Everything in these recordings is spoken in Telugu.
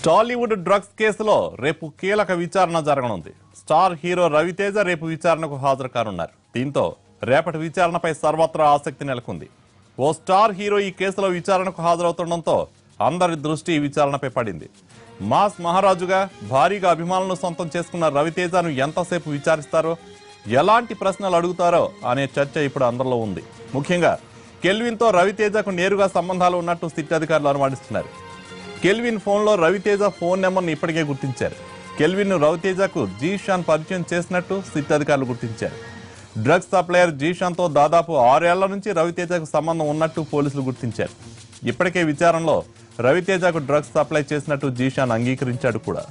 టాలీవుడ్ డ్రగ్స్ కేసులో రేపు కీలక విచారణ జరగనుంది. స్టార్ హీరో రవితేజ రేపు విచారణకు హాజరు కానున్నారు. దీంతో రేపటి విచారణపై సర్వత్రా ఆసక్తి నెలకొంది. ఓ స్టార్ హీరో ఈ కేసులో విచారణకు హాజరవుతుండటంతో అందరి దృష్టి ఈ విచారణపై పడింది. మాస్ మహారాజుగా భారీగా అభిమానులను సొంతం చేసుకున్న రవితేజను ఎంతసేపు విచారిస్తారో, ఎలాంటి ప్రశ్నలు అడుగుతారో అనే చర్చ ఇప్పుడు అందరిలో ఉంది. ముఖ్యంగా కెల్విన్తో రవితేజకు నేరుగా సంబంధాలు ఉన్నట్టు సిట్ అధికారులు అనుమానిస్తున్నారు. కెల్విన్ ఫోన్లో రవితేజ ఫోన్ నెంబర్ను ఇప్పటికే గుర్తించారు. కెల్విన్ను రవితేజకు జీషాన్ పరిచయం చేసినట్టు సిట్ అధికారులు గుర్తించారు. డ్రగ్స్ సప్లయర్ జీషాన్తో దాదాపు 6 ఏళ్ల నుంచి రవితేజకు సంబంధం ఉన్నట్టు పోలీసులు గుర్తించారు. ఇప్పటికే విచారణలో రవితేజకు డ్రగ్స్ సప్లై చేసినట్టు జీషాన్ అంగీకరించాడు కూడా.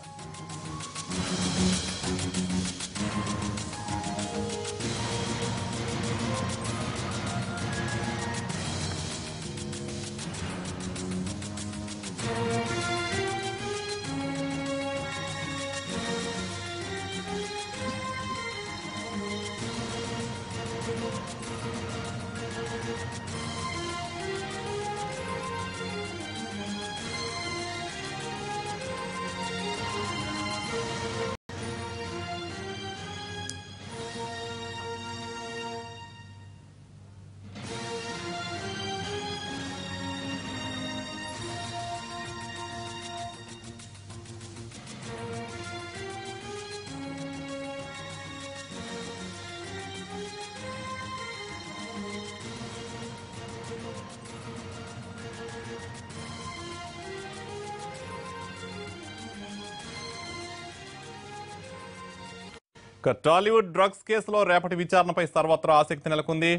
టాలీవుడ్ డ్రగ్స్ కేసులో రేపటి విచారణపై సర్వత్రా ఆసక్తి నెలకొంది.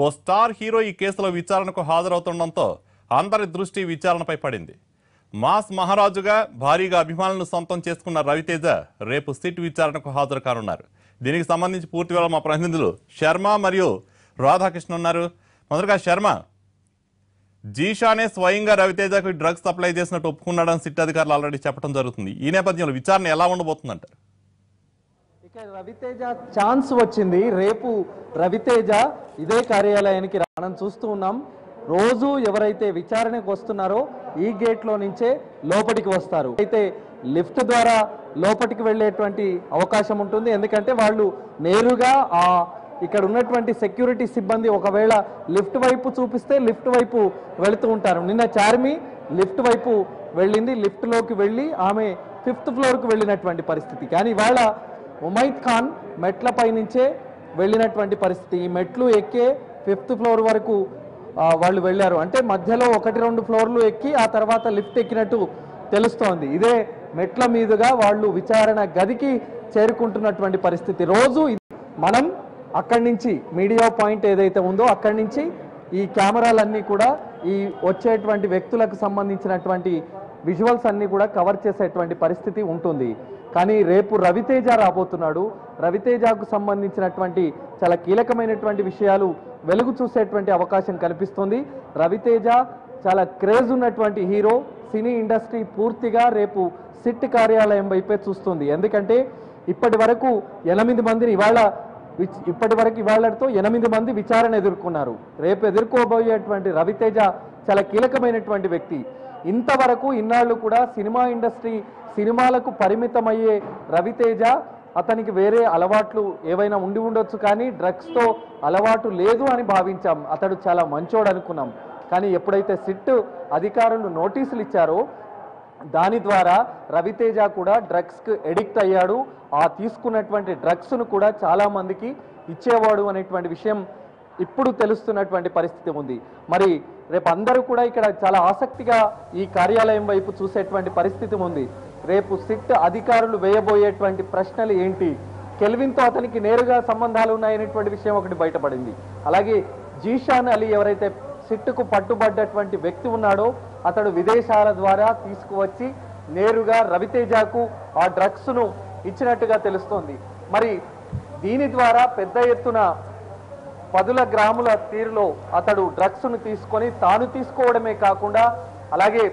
ఓ స్టార్ హీరో ఈ కేసులో విచారణకు హాజరవుతుండటంతో అందరి దృష్టి విచారణపై పడింది. మాస్ మహారాజుగా భారీగా అభిమానులను సొంతం చేసుకున్న రవితేజ రేపు సిట్ విచారణకు హాజరు కానున్నారు. దీనికి సంబంధించి పూర్తి వివరాలు మా ప్రతినిధులు శర్మ మరియు రాధాకృష్ణ ఉన్నారు. మొదటగా శర్మ, జీషానే స్వయంగా రవితేజకు డ్రగ్స్ సప్లై చేసినట్టు ఒప్పుకున్నాడని సిట్ అధికారులు ఆల్రెడీ చెప్పడం జరుగుతుంది. ఈ నేపథ్యంలో విచారణ ఎలా ఉండబోతుందంటారు? రవితేజ ఛాన్స్ వచ్చింది. రేపు రవితేజ ఇదే కార్యాలయానికి రావడం చూస్తూ ఉన్నాం. రోజు ఎవరైతే విచారణకు వస్తున్నారో ఈ గేట్ లో నుంచే లోపలికి వస్తారు. అయితే లిఫ్ట్ ద్వారా లోపలికి వెళ్ళేటువంటి అవకాశం ఉంటుంది. ఎందుకంటే వాళ్ళు నేరుగా ఇక్కడ ఉన్నటువంటి సెక్యూరిటీ సిబ్బంది ఒకవేళ లిఫ్ట్ వైపు చూపిస్తే లిఫ్ట్ వైపు వెళుతూ ఉంటారు. నిన్న చార్మి లిఫ్ట్ వైపు వెళ్ళింది. లిఫ్ట్ లోకి వెళ్ళి ఆమె 5th ఫ్లోర్కు వెళ్ళినటువంటి పరిస్థితి. కానీ ఇవాళ ఉమైద్ ఖాన్ మెట్లపై నుంచే వెళ్ళినటువంటి పరిస్థితి. ఈ మెట్లు ఎక్కే 5th ఫ్లోర్ వరకు వాళ్ళు వెళ్ళారు. అంటే మధ్యలో 1-2 ఫ్లోర్లు ఎక్కి ఆ తర్వాత లిఫ్ట్ ఎక్కినట్టు తెలుస్తోంది. ఇదే మెట్ల మీదుగా వాళ్ళు విచారణ గదికి చేరుకుంటున్నటువంటి పరిస్థితి. రోజు మనం అక్కడి నుంచి మీడియా పాయింట్ ఏదైతే ఉందో అక్కడి నుంచి ఈ కెమెరాలన్నీ కూడా ఈ వచ్చేటువంటి వ్యక్తులకు సంబంధించినటువంటి విజువల్స్ అన్నీ కూడా కవర్ చేసేటువంటి పరిస్థితి ఉంటుంది. కానీ రేపు రవితేజ రాబోతున్నాడు. రవితేజకు సంబంధించినటువంటి చాలా కీలకమైనటువంటి విషయాలు వెలుగు చూసేటువంటి అవకాశం కనిపిస్తుంది. రవితేజ చాలా క్రేజ్ ఉన్నటువంటి హీరో. సినీ ఇండస్ట్రీ పూర్తిగా రేపు సిట్ కార్యాలయం వైపే చూస్తుంది. ఎందుకంటే ఇప్పటి వరకు 8 మందిని ఇవాళతో 8 మంది విచారణ ఎదుర్కొన్నారు. రేపు ఎదుర్కోబోయేటువంటి రవితేజ చాలా కీలకమైనటువంటి వ్యక్తి. ఇంతవరకు ఇన్నాళ్ళు కూడా సినిమా ఇండస్ట్రీ సినిమాలకు పరిమితమయ్యే రవితేజ, అతనికి వేరే అలవాట్లు ఏవైనా ఉండి ఉండొచ్చు కానీ డ్రగ్స్తో అలవాటు లేదు అని భావించాం. అతడు చాలా మంచోడు అనుకున్నాం. కానీ ఎప్పుడైతే సిట్ అధికారులు నోటీసులు ఇచ్చారో దాని ద్వారా రవితేజ కూడా డ్రగ్స్కి ఎడిక్ట్ అయ్యాడు. ఆ తీసుకున్నటువంటి డ్రగ్స్ను కూడా చాలామందికి ఇచ్చేవాడు అనేటువంటి విషయం ఇప్పుడు తెలుస్తున్నటువంటి పరిస్థితి ఉంది. మరి రేపు అందరూ కూడా ఇక్కడ చాలా ఆసక్తిగా ఈ కార్యాలయం వైపు చూసేటువంటి పరిస్థితి ఉంది. రేపు సిట్ అధికారులు వేయబోయేటువంటి ప్రశ్నలు ఏంటి? కెల్విన్తో అతనికి నేరుగా సంబంధాలు ఉన్నాయనేటువంటి విషయం ఒకటి బయటపడింది. అలాగే జీషాన్ అలీ ఎవరైతే సిట్కు పట్టుబడ్డటువంటి వ్యక్తి ఉన్నాడో అతడు విదేశాల ద్వారా తీసుకువచ్చి నేరుగా రవితేజకు ఆ డ్రగ్స్ను ఇచ్చినట్టుగా తెలుస్తోంది. మరి దీని ద్వారా పెద్ద ఎత్తున 10 గ్రాముల తీరులో అతడు డ్రగ్స్ను తీసుకొని తాను తీసుకోవడమే కాకుండా అలాగే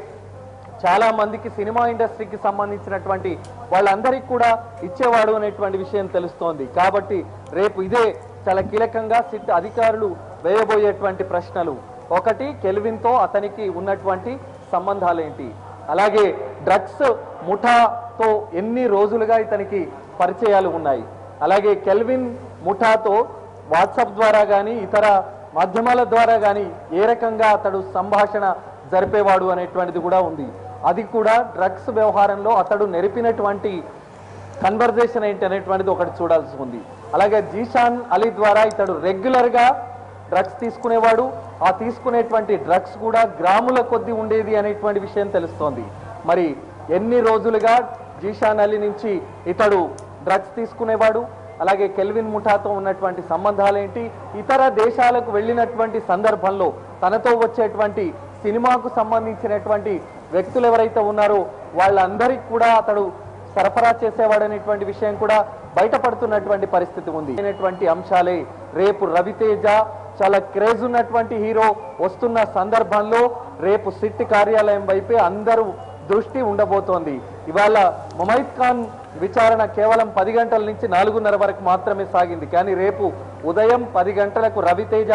చాలా మందికి సినిమా ఇండస్ట్రీకి సంబంధించినటువంటి వాళ్ళందరికీ కూడా ఇచ్చేవాడు అనేటువంటి విషయం తెలుస్తోంది. కాబట్టి రేపు ఇదే చాలా కీలకంగా సిట్ అధికారులు వేయబోయేటువంటి ప్రశ్నలు. ఒకటి, కెల్విన్తో అతనికి ఉన్నటువంటి సంబంధాలు ఏంటి, అలాగే డ్రగ్స్ ముఠాతో ఎన్ని రోజులుగా ఇతనికి పరిచయాలు ఉన్నాయి. అలాగే కెల్విన్ ముఠాతో వాట్సాప్ ద్వారా కానీ ఇతర మాధ్యమాల ద్వారా కానీ ఏ రకంగా అతడు సంభాషణ జరిపేవాడు అనేటువంటిది కూడా ఉంది. అది కూడా డ్రగ్స్ వ్యవహారంలో అతడు నెరిపినటువంటి కన్వర్జేషన్ ఏంటి అనేటువంటిది ఒకటి చూడాల్సి ఉంది. అలాగే జీషాన్ అలీ ద్వారా ఇతడు రెగ్యులర్గా డ్రగ్స్ తీసుకునేవాడు. ఆ తీసుకునేటువంటి డ్రగ్స్ కూడా గ్రాముల కొద్ది ఉండేది అనేటువంటి విషయం తెలుస్తోంది. మరి ఎన్ని రోజులుగా జీషాన్ అలీ నుంచి ఇతడు డ్రగ్స్ తీసుకునేవాడు, అలాగే కెల్విన్ ముఠాతో ఉన్నటువంటి సంబంధాలేంటి, ఇతర దేశాలకు వెళ్ళినటువంటి సందర్భంలో తనతో వచ్చేటువంటి సినిమాకు సంబంధించినటువంటి వ్యక్తులు ఎవరైతే ఉన్నారో వాళ్ళందరికీ కూడా అతడు సరఫరా చేసేవాడనేటువంటి విషయం కూడా బయటపడుతున్నటువంటి పరిస్థితి ఉంది. అనేటువంటి అంశాలే రేపు రవితేజ చాలా క్రేజ్ ఉన్నటువంటి హీరో వస్తున్న సందర్భంలో రేపు సిట్ కార్యాలయం వైపే అందరూ దృష్టి ఉండబోతోంది. ఇవాళ ముమైత్ ఖాన్ విచారణ కేవలం 10 గంటల నుంచి 4:30 వరకు మాత్రమే సాగింది. కానీ రేపు ఉదయం 10 గంటలకు రవితేజ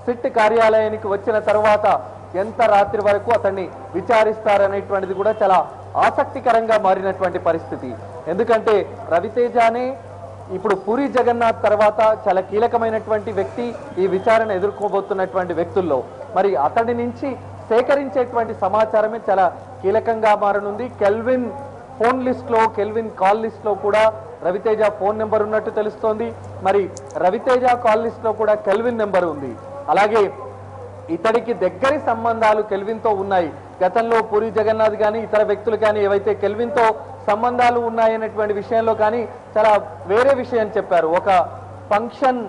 సిట్ కార్యాలయానికి వచ్చిన తర్వాత ఎంత రాత్రి వరకు అతన్ని విచారిస్తారనేటువంటిది కూడా చాలా ఆసక్తికరంగా మారినటువంటి పరిస్థితి. ఎందుకంటే రవితేజనే ఇప్పుడు పూరి జగన్నాథ్ తర్వాత చాలా కీలకమైనటువంటి వ్యక్తి ఈ విచారణ ఎదుర్కోబోతున్నటువంటి వ్యక్తుల్లో. మరి అతడి నుంచి సేకరించేటువంటి సమాచారమే చాలా కీలకంగా మారనుంది. కెల్విన్ ఫోన్ లిస్ట్లో, కెల్విన్ కాల్ లిస్ట్లో కూడా రవితేజ ఫోన్ నెంబర్ ఉన్నట్టు తెలుస్తోంది. మరి రవితేజ కాల్ లిస్ట్లో కూడా కెల్విన్ నెంబర్ ఉంది. అలాగే ఇతడికి దగ్గరి సంబంధాలు కెల్విన్తో ఉన్నాయి. గతంలో పూరి జగన్నాథ్ కానీ ఇతర వ్యక్తులు కానీ ఏవైతే కెల్విన్తో సంబంధాలు ఉన్నాయనేటువంటి విషయంలో కానీ చాలా వేరే విషయం చెప్పారు. ఒక ఫంక్షన్,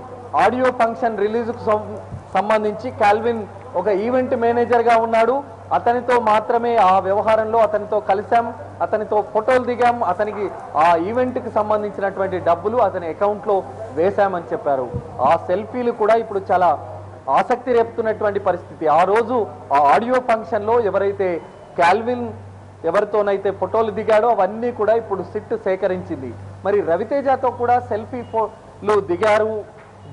ఆడియో ఫంక్షన్ రిలీజ్కు సంబంధించి కెల్విన్ ఒక ఈవెంట్ మేనేజర్గా ఉన్నాడు. అతనితో మాత్రమే ఆ వ్యవహారంలో అతనితో కలిసాం, అతనితో ఫోటోలు దిగాం, అతనికి ఆ ఈవెంట్కి సంబంధించినటువంటి డబ్బులు అతని అకౌంట్లో వేశామని చెప్పారు. ఆ సెల్ఫీలు కూడా ఇప్పుడు చాలా ఆసక్తి రేపుతున్నటువంటి పరిస్థితి. ఆ రోజు ఆ ఆడియో ఫంక్షన్లో ఎవరైతే కెల్విన్ ఎవరితోనైతే ఫోటోలు దిగాడో అవన్నీ కూడా ఇప్పుడు సిట్ సేకరించింది. మరి రవితేజతో కూడా సెల్ఫీలు దిగారు,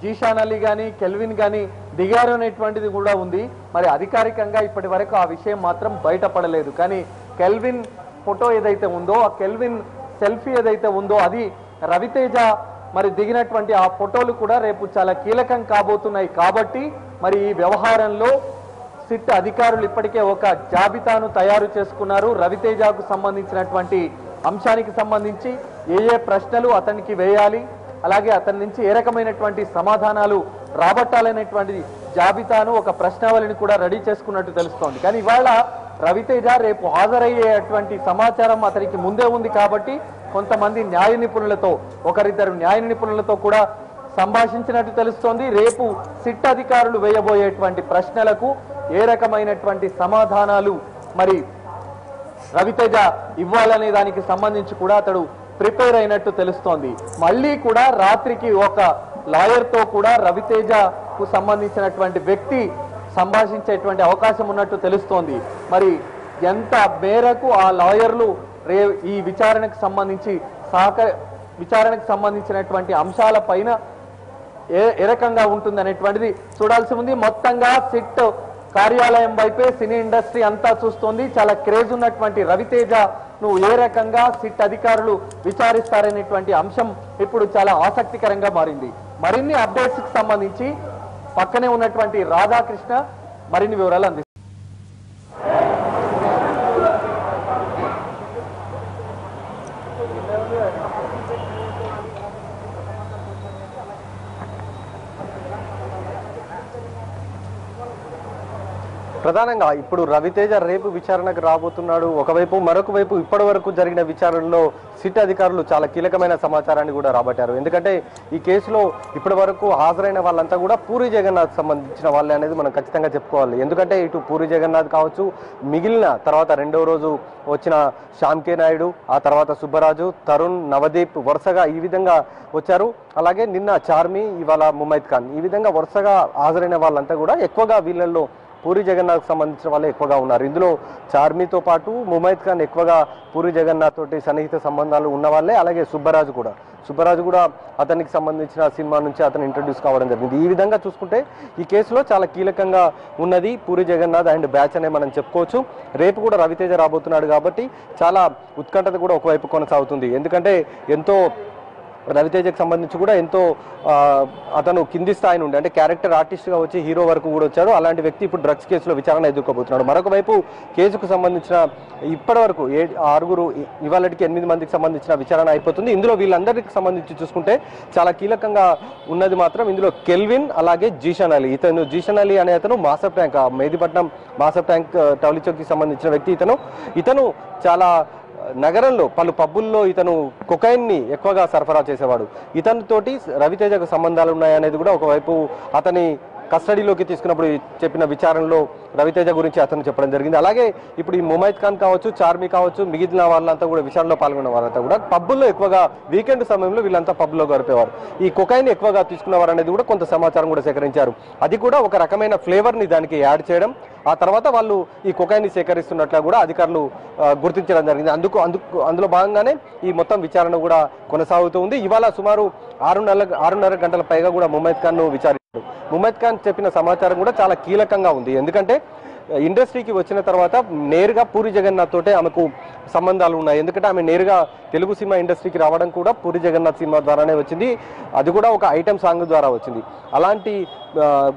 జీషాన్ అలీ కానీ కెల్విన్ కానీ దిగారు అనేటువంటిది కూడా ఉంది. మరి అధికారికంగా ఇప్పటి వరకు ఆ విషయం మాత్రం బయటపడలేదు. కానీ కెల్విన్ ఫోటో ఏదైతే ఉందో, ఆ కెల్విన్ సెల్ఫీ ఏదైతే ఉందో అది రవితేజ మరి దిగినటువంటి ఆ ఫోటోలు కూడా రేపు చాలా కీలకం కాబోతున్నాయి. కాబట్టి మరి ఈ వ్యవహారంలో సిట్ అధికారులు ఇప్పటికే ఒక జాబితాను తయారు చేసుకున్నారు. రవితేజకు సంబంధించినటువంటి అంశానికి సంబంధించి ఏ ప్రశ్నలు అతనికి వేయాలి, అలాగే అతని నుంచి ఏ రకమైనటువంటి సమాధానాలు రాబట్టాలనేటువంటి జాబితాను, ఒక ప్రశ్నావళిని కూడా రెడీ చేసుకున్నట్టు తెలుస్తోంది. కానీ ఇవాళ రవితేజ రేపు హాజరయ్యేటువంటి సమాచారం అతనికి ముందే ఉంది. కాబట్టి కొంతమంది న్యాయ నిపుణులతో, ఒకరిద్దరు న్యాయ నిపుణులతో కూడా సంభాషించినట్టు తెలుస్తోంది. రేపు సిట్ అధికారులు వేయబోయేటువంటి ప్రశ్నలకు ఏ రకమైనటువంటి సమాధానాలు మరి రవితేజ ఇవ్వాలనే దానికి సంబంధించి కూడా అతడు ప్రిపేర్ అయినట్టు తెలుస్తోంది. మళ్ళీ కూడా రాత్రికి ఒక లాయర్తో కూడా రవితేజకు సంబంధించినటువంటి వ్యక్తి సంభాషించేటువంటి అవకాశం ఉన్నట్టు తెలుస్తోంది. మరి ఎంత మేరకు ఆ లాయర్లు ఈ విచారణకు సంబంధించి విచారణకు సంబంధించినటువంటి అంశాల పైన ఏ రకంగా ఉంటుంది అనేటువంటిది చూడాల్సి ఉంది. మొత్తంగా సిట్ కార్యాలయం వైపే సినీ ఇండస్ట్రీ అంతా చూస్తోంది. చాలా క్రేజ్ ఉన్నటువంటి రవితేజ నువ్వు ఏ రకంగా సిట్ అధికారులు విచారిస్తారనేటువంటి అంశం ఇప్పుడు చాలా ఆసక్తికరంగా మారింది. మరిన్ని అప్డేట్స్కి సంబంధించి పక్కనే ఉన్నటువంటి రాధాకృష్ణ మరిన్ని వివరాలు అందిస్తారు. ప్రధానంగా ఇప్పుడు రవితేజ రేపు విచారణకు రాబోతున్నాడు. ఒకవైపు మరొక వైపు ఇప్పటి వరకు జరిగిన విచారణలో సిట్ అధికారులు చాలా కీలకమైన సమాచారాన్ని కూడా రాబట్టారు. ఎందుకంటే ఈ కేసులో ఇప్పటి వరకు హాజరైన వాళ్ళంతా కూడా పూరి జగన్నాథ్ సంబంధించిన వాళ్ళే అనేది మనం ఖచ్చితంగా చెప్పుకోవాలి. ఎందుకంటే ఇటు పూరి జగన్నాథ్ కావచ్చు, మిగిలిన తర్వాత రెండవ రోజు వచ్చిన శ్యామ్ కే నాయుడు, ఆ తర్వాత సుబ్బరాజు, తరుణ్, నవదీప్ వరుసగా ఈ విధంగా వచ్చారు. అలాగే నిన్న చార్మి, ఇవాళ ముమైత్ ఖాన్, ఈ విధంగా వరుసగా హాజరైన వాళ్ళంతా కూడా ఎక్కువగా వీళ్ళల్లో పూరి జగన్నాథ్కి సంబంధించిన వాళ్ళే ఎక్కువగా ఉన్నారు. ఇందులో చార్మితో పాటు ముమైత్ ఖాన్ ఎక్కువగా పూరి జగన్నాథ్ తోటి సన్నిహిత సంబంధాలు ఉన్న వాళ్ళే. అలాగే సుబ్బరాజు కూడా సుబ్బరాజు కూడా అతనికి సంబంధించిన సినిమా నుంచి అతను ఇంట్రడ్యూస్ కావడం జరిగింది. ఈ విధంగా చూసుకుంటే ఈ కేసులో చాలా కీలకంగా ఉన్నది పూరి జగన్నాథ్ అండ్ బ్యాచ్ అనే మనం చెప్పుకోవచ్చు. రేపు కూడా రవితేజ రాబోతున్నాడు కాబట్టి చాలా ఉత్కంఠత కూడా ఒకవైపు కొనసాగుతుంది. ఎందుకంటే ఎంతో రవితేజకు సంబంధించి కూడా ఎంతో అతను కింది స్థాయి నుండి అంటే క్యారెక్టర్ ఆర్టిస్ట్గా వచ్చి హీరో వరకు కూడా వచ్చాడు. అలాంటి వ్యక్తి ఇప్పుడు డ్రగ్స్ కేసులో విచారణ ఎదుర్కోబోతున్నాడు. మరొక వైపు కేసుకు సంబంధించిన ఇప్పటి వరకు 6 ఇవాళకి 8 మందికి సంబంధించిన విచారణ అయిపోతుంది. ఇందులో వీళ్ళందరికీ సంబంధించి చూసుకుంటే చాలా కీలకంగా ఉన్నది మాత్రం ఇందులో కెల్విన్ అలాగే జీషన్ అలీ. ఇతను జీషన్ అలీ అనే అతను మాసఫ్ ట్యాంక్ మెహదీపట్నం మాసఫ్ ట్యాంక్ టౌలిచౌక్కి సంబంధించిన వ్యక్తి. ఇతను చాలా నగరంలో పలు పబ్బుల్లో ఇతను కొకైన్ని ఎక్కువగా సరఫరా చేసేవాడు. ఇతనితోటి రవితేజకు సంబంధాలు ఉన్నాయనేది కూడా ఒకవైపు అతని కస్టడీలోకి తీసుకున్నప్పుడు చెప్పిన విచారణలో రవితేజ గురించి అతను చెప్పడం జరిగింది. అలాగే ఇప్పుడు ఈ ముమైత్ ఖాన్ కావచ్చు, చార్మి కావచ్చు, మిగిలిన వాళ్ళంతా కూడా విచారణలో పాల్గొన్న వాళ్ళంతా కూడా పబ్బుల్లో ఎక్కువగా వీకెండ్ సమయంలో వీళ్ళంతా పబ్లో గడిపేవారు. ఈ కొకైన్ ఎక్కువగా తీసుకున్నవారు అనేది కూడా కొంత సమాచారం కూడా సేకరించారు. అది కూడా ఒక రకమైన ఫ్లేవర్ని దానికి యాడ్ చేయడం, ఆ తర్వాత వాళ్ళు ఈ కొకైన్ని సేకరిస్తున్నట్లు కూడా అధికారులు గుర్తించడం జరిగింది. అందులో భాగంగానే ఈ మొత్తం విచారణ కూడా కొనసాగుతుంది. ఇవాళ సుమారు 6.5 గంటల పైగా కూడా ముమైత్ ఖాన్ను విచారించారు. ముమైత్ ఖాన్ చెప్పిన సమాచారం కూడా చాలా కీలకంగా ఉంది. ఎందుకంటే ఇండస్ట్రీకి వచ్చిన తర్వాత నేరుగా పూరి జగన్నాథ్ తోటే ఆమెకు సంబంధాలు ఉన్నాయి. ఎందుకంటే ఆమె నేరుగా తెలుగు సినిమా ఇండస్ట్రీకి రావడం కూడా పూరి జగన్నాథ్ సినిమా ద్వారానే వచ్చింది. అది కూడా ఒక ఐటమ్ సాంగ్ ద్వారా వచ్చింది. అలాంటి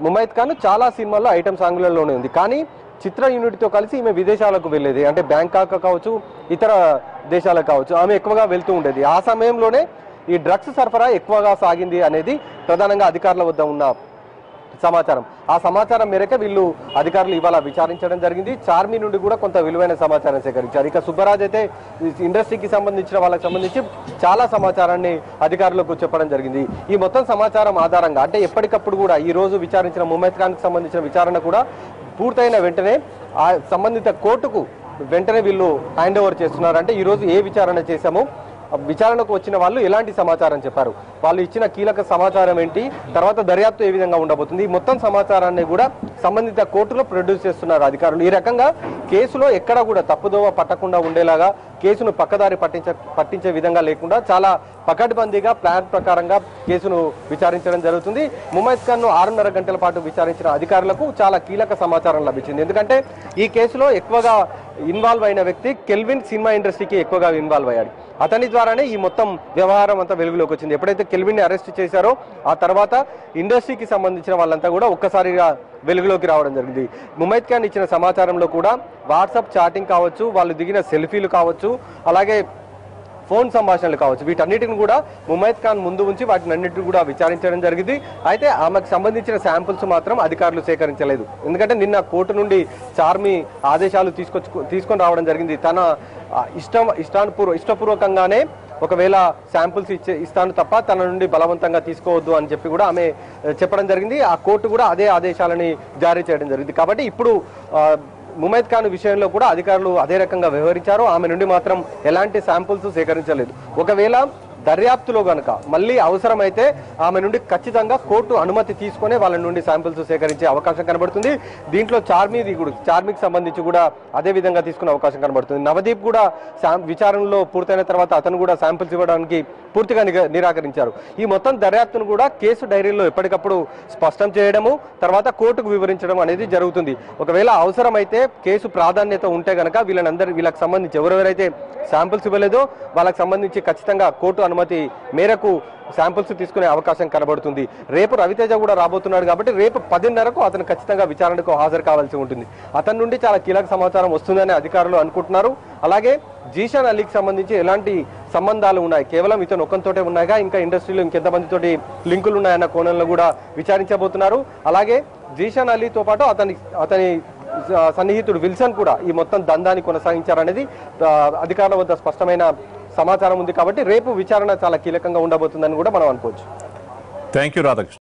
ముమైత్ ఖాన్ చాలా సినిమాల్లో ఐటమ్ సాంగ్లలోనే ఉంది. కానీ చిత్ర యూనిట్తో కలిసి ఈమె విదేశాలకు వెళ్ళేది. అంటే బ్యాంకాక్ కావచ్చు, ఇతర దేశాలకు కావచ్చు, ఆమె ఎక్కువగా వెళ్తూ ఉండేది. ఆ సమయంలోనే ఈ డ్రగ్స్ సరఫరా ఎక్కువగా సాగింది అనేది ప్రధానంగా అధికారుల వద్ద ఉన్న సమాచారం. ఆ సమాచారం మేరకు వీళ్ళు అధికారులు ఇవాళ విచారించడం జరిగింది. చార్మి నుండి కూడా కొంత విలువైన సమాచారం సేకరించారు. ఇక సుబ్బరాజ్ అయితే ఇండస్ట్రీకి సంబంధించిన వాళ్ళకి సంబంధించి చాలా సమాచారాన్ని అధికారులకు చెప్పడం జరిగింది. ఈ మొత్తం సమాచారం ఆధారంగా అంటే ఎప్పటికప్పుడు కూడా ఈ రోజు విచారించిన ముమైత్ ఖాన్కి సంబంధించిన విచారణ కూడా పూర్తయిన వెంటనే ఆ సంబంధిత కోర్టుకు వెంటనే వీళ్ళు హ్యాండ్ ఓవర్ చేస్తున్నారు. అంటే ఈరోజు ఏ విచారణ చేశామో విచారణకు వచ్చిన వాళ్ళు ఎలాంటి సమాచారం చెప్పారు, వాళ్ళు ఇచ్చిన కీలక సమాచారం ఏంటి, తర్వాత దర్యాప్తు ఏ విధంగా ఉండబోతుంది, ఈ మొత్తం సమాచారాన్ని కూడా సంబంధిత కోర్టులో ప్రొడ్యూస్ చేస్తున్నారు అధికారులు. ఈ రకంగా కేసులో ఎక్కడ కూడా తప్పుదోవ పట్టకుండా ఉండేలాగా, కేసును పక్కదారి పట్టించే విధంగా లేకుండా చాలా పకడ్బందీగా ప్లాన్ ప్రకారంగా కేసును విచారించడం జరుగుతుంది. ముమైత్ ఖాన్ను 6.5 గంటల పాటు విచారించిన అధికారులకు చాలా కీలక సమాచారం లభించింది. ఎందుకంటే ఈ కేసులో ఎక్కువగా ఇన్వాల్వ్ అయిన వ్యక్తి కెల్విన్ సినిమా ఇండస్ట్రీకి ఎక్కువగా ఇన్వాల్వ్ అయ్యాడు. అతని ద్వారానే ఈ మొత్తం వ్యవహారం అంతా వెలుగులోకి వచ్చింది. ఎప్పుడైతే కెల్విన్ని అరెస్ట్ చేశారో ఆ తర్వాత ఇండస్ట్రీకి సంబంధించిన వాళ్ళంతా కూడా ఒక్కసారిగా వెలుగులోకి రావడం జరిగింది. ముమైత్ ఖాన్ ఇచ్చిన సమాచారంలో కూడా వాట్సాప్ చాటింగ్ కావచ్చు, వాళ్ళు దిగిన సెల్ఫీలు కావచ్చు, అలాగే ఫోన్ సంభాషణలు కావచ్చు, వీటన్నిటిని కూడా ముమైత్ ఖాన్ ముందు ఉంచి వాటిని అన్నింటిని కూడా విచారించడం జరిగింది. అయితే ఆమెకు సంబంధించిన శాంపుల్స్ మాత్రం అధికారులు సేకరించలేదు. ఎందుకంటే నిన్న కోర్టు నుండి చార్మి ఆదేశాలు తీసుకొని రావడం జరిగింది. తన ఇష్టపూర్వకంగానే ఒకవేళ శాంపుల్స్ ఇస్తాను తప్ప తన నుండి బలవంతంగా తీసుకోవద్దు అని చెప్పి కూడా ఆమె చెప్పడం జరిగింది. ఆ కోర్టు కూడా అదే ఆదేశాలని జారీ చేయడం జరిగింది. కాబట్టి ఇప్పుడు ముమైత్ ఖాన్ విషయంలో కూడా అధికారులు అదే రకంగా వ్యవహరించారు. ఆమె నుండి మాత్రం ఎలాంటి శాంపుల్స్ సేకరించలేదు. ఒకవేళ దర్యాప్తులో గనక మళ్ళీ అవసరమైతే ఆమె నుండి ఖచ్చితంగా కోర్టు అనుమతి తీసుకునే వాళ్ళ నుండి శాంపిల్స్ సేకరించే అవకాశం కనబడుతుంది. దీంట్లో చార్మికి సంబంధించి కూడా అదే విధంగా తీసుకునే అవకాశం కనబడుతుంది. నవదీప్ కూడా విచారణలో పూర్తయిన తర్వాత అతను కూడా శాంపిల్స్ ఇవ్వడానికి పూర్తిగా నిరాకరించారు. ఈ మొత్తం దర్యాప్తును కూడా కేసు డైరీలో ఎప్పటికప్పుడు స్పష్టం చేయడము, తర్వాత కోర్టుకు వివరించడం అనేది జరుగుతుంది. ఒకవేళ అవసరమైతే కేసు ప్రాధాన్యత ఉంటే గనక వీళ్ళకి సంబంధించి ఎవరెవరైతే శాంపిల్స్ ఇవ్వలేదో వాళ్ళకి సంబంధించి ఖచ్చితంగా కోర్టు అనుమతి మేరకు శాంపిల్స్ తీసుకునే అవకాశం కనబడుతుంది. రేపు రవితేజ కూడా రాబోతున్నాడు కాబట్టి రేపు 10:30కు అతను ఖచ్చితంగా విచారణకు హాజరు కావాల్సి ఉంటుంది. అతని నుండి చాలా కీలక సమాచారం వస్తుందని అధికారులు అనుకుంటున్నారు. అలాగే జీషన్ అలీకి సంబంధించి ఎలాంటి సంబంధాలు ఉన్నాయి, కేవలం ఇతను ఒక్కరితోటే ఉన్నాయిగా, ఇంకా ఇండస్ట్రీలో ఇంకెంతమందితోటి లింకులు ఉన్నాయన్న కోణంలో కూడా విచారించబోతున్నారు. అలాగే జీషన్ అలీతో పాటు అతని సన్నిహితుడు విల్సన్ కూడా ఈ మొత్తం దందాన్ని కొనసాగించారనేది అధికారుల వద్ద స్పష్టమైన సమాచారం ఉంది. కాబట్టి రేపు విచారణ చాలా కీలకంగా ఉండబోతుందని కూడా మనం అనుకోవచ్చు. Thank you Radhakrishna.